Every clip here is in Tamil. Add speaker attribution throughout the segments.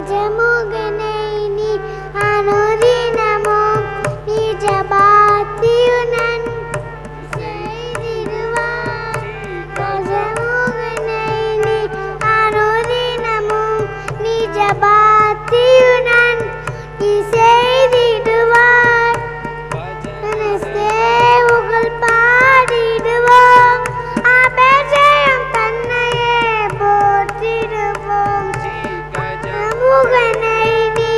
Speaker 1: கஜமுகனை நீ அனுதினமும் நிஜ பாத்தியுடன் செய்திடுவாய். கஜமுகனை நீ அனுதினமும் நிஜ பாத்தியுடன் நீ செய்திடுவாய். சேவுகள் பாடிடுவோம், அபஜயம் தன்னையே போற்றிடுவோம். முகனை நீ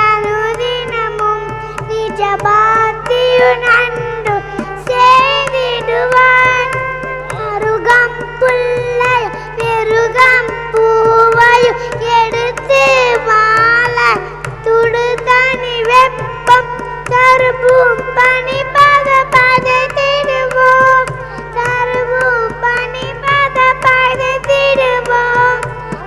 Speaker 1: அனுதினமும் நிஜ பாத்தியுடன் செய்திடுவாய். அருகம் புல்லை பெருகம் பூவையும் எடுத்து மாலை துடுதனி வெப்பம் தருபும் பனி பத பதைத்திடுவோம். தருபும் பனி பத பதைத்திடுவோம்.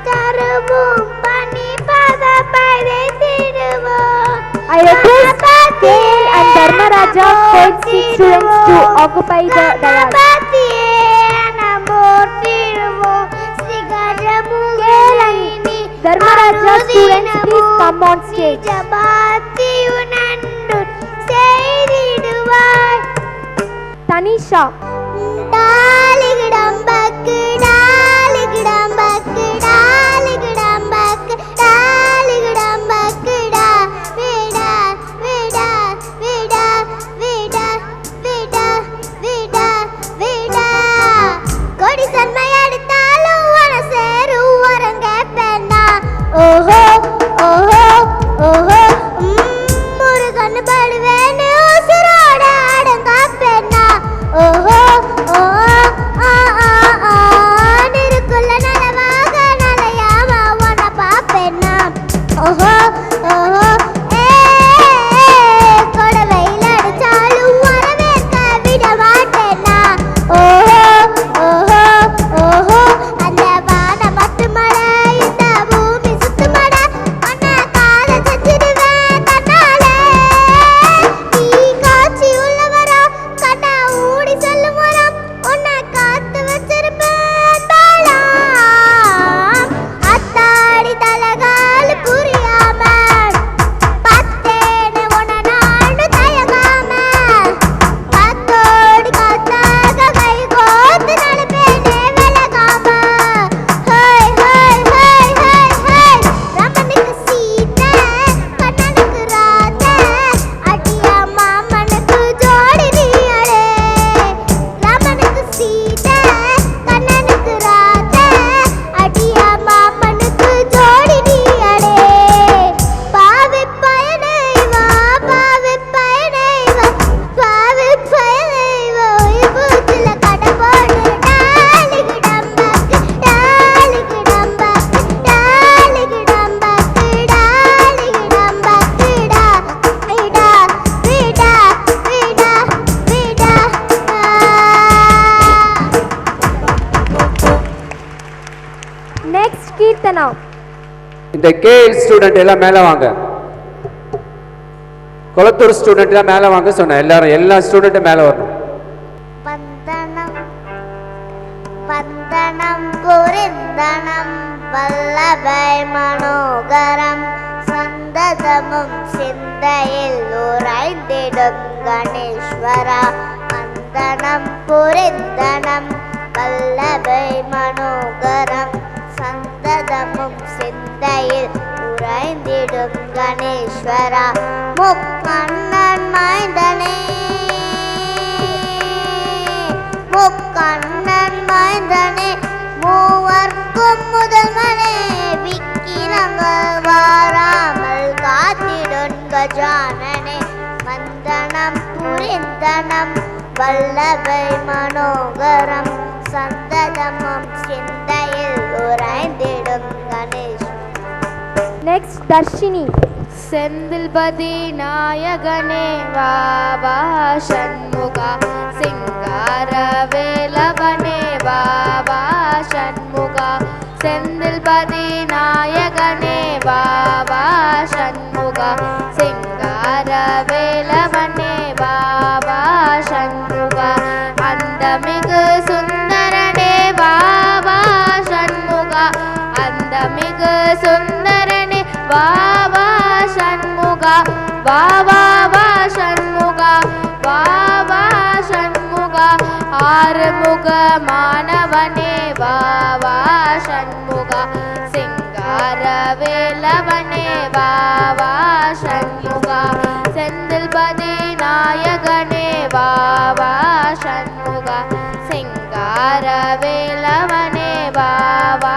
Speaker 1: தருபும் பனி பத பதைத்திடுவோம்.
Speaker 2: I request Kale and Dharmaraja stage students to occupy the dais. Dharmaraja students, please come on stage. Tanisha.
Speaker 1: ஓஹோ ஓஹோ ஓஹோ முருகன் படுவேன்னு உசுரோட அடங்க பெண்ணா. ஓஹோ ஓஹோ நெருக்குள்ள நலவாக நலையாம உன பாப்பெண்ணா. ஓஹோ ஓஹோ கொடவையில் அடிச்சாலும் வரவேற்க விட மாட்டேன்னா. ஓஹோ ஓஹோ ஓஹோ அந்த வான மத்து மழை இந்த பூமி சுத்து மழை உன்னை காத செஞ்சிடுவேன் கண்ணாலே. நீ காட்சி உள்ளவரா கண்ணா ஊடி செல்லும் வரம் உன்னை காத்து வச்சிருப்பேன் தாளாம். அத்தாடி தலகால் புரியாம பத்தேன்னு உன்னை நாடு தயங்காம பத்தோடி காத்தாக கை கோத்து நடப்பேனே விலகாம. ஹோய் ஹோய் ஹோய் ஹோய் ஹோய் ரமனுக்கு சீத்தை கண்ணனுக்கு ராத்தை அடியா மாமனுக்கு ஜோடி நீயடே. ரமனுக்கு சீத்தை கண்ணனுக்கு ராத்தை அடியா மாமனுக்கு ஜோடி நீயடே. பாவி பயனை வா பாவி பயனை வா பாவி பயனை வா இப்பூச்சில கடை போடு டாலிகிடம்பக்கு டாலிகிடம்பக்கு டாலிகிடம்பக்கு டாலிகிடம்பக்கு டா விடா விடா விடா விடா.
Speaker 2: Next Kirtana.
Speaker 3: இந்த கேஎல் ஸ்டூடெண்ட் எல்லாம் மேலே வாங்க. கொளத்தூர் ஸ்டூடெண்ட் எல்லாம் மேலே வாங்க சொன்னேன். எல்லாரும் எல்லா ஸ்டூடெண்ட்டும் மேலே வரணும்.
Speaker 1: வந்தனம் வந்தனம் புரிந்தனம் வல்லபை மனோகரம் சந்ததமும் சிந்தையில் உறைந்திடும் கணேஸ்வரா. வந்தனம் புரிந்தனம் வல்லபை மனோகரம் சந்ததமும் சிந்தையில் உறைந்திடும் கணேஸ்வரா. முக்கண்ணன் மைந்தனே முக்கண்ணன் மைந்தனே மூவர்க்கும் முதல்வனே விக்கினங்கள் வாராமல் காத்திடும் கஜானனே. வந்தனம் புரிந்தனம் வல்லபை மனோகரம் சந்ததமும் சிந்தையில் உறைந்திடும் கணேஷ்.
Speaker 2: Next Darshini.
Speaker 4: செந்தில்பதி நாயகனே வாவா சண்முகா சிங்கார வேலவனே வாவா சண்முகா. செந்தில்பதி நாயகனே வாவா சண்முகா சிங்கார வேலவனே வாவா சண்முகா. அந்த மிகு சுந்தரனே வாவா சண்முகா அந்த மிகு சுந்தரனே வாவா சண்முகா வாவா வா சண்முகா வாவா சண்முகா ஆறுமுகமானவனே வாவா சண்முகா சிங்கார வேலவனே வாவா சண்முகா செந்தில்பதி நாயகனே வாவா சண்முகா சிங்கார வேலவனே வாவா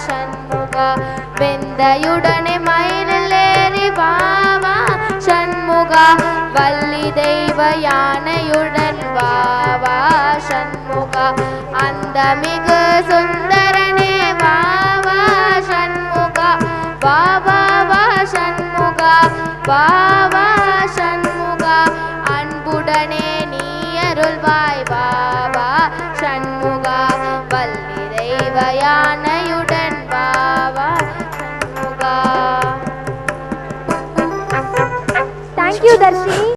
Speaker 4: சண்முகா வெந்தையுடனே மயிலில் ஏறி வாவா சண்முகா வள்ளி தெய்வ யானையுடன் வாவா சண்முகா அந்த மிகு சுந்தரனே வாவா சண்முகா வாவா வா சண்முகா வாவா சண்முகா அன்புடனே நீ அருள்வாய் வாவா சண்முகா வள்ளி தெய்வ யானையுடன் வாவா சண்முகா.
Speaker 2: Thank you, Darshi.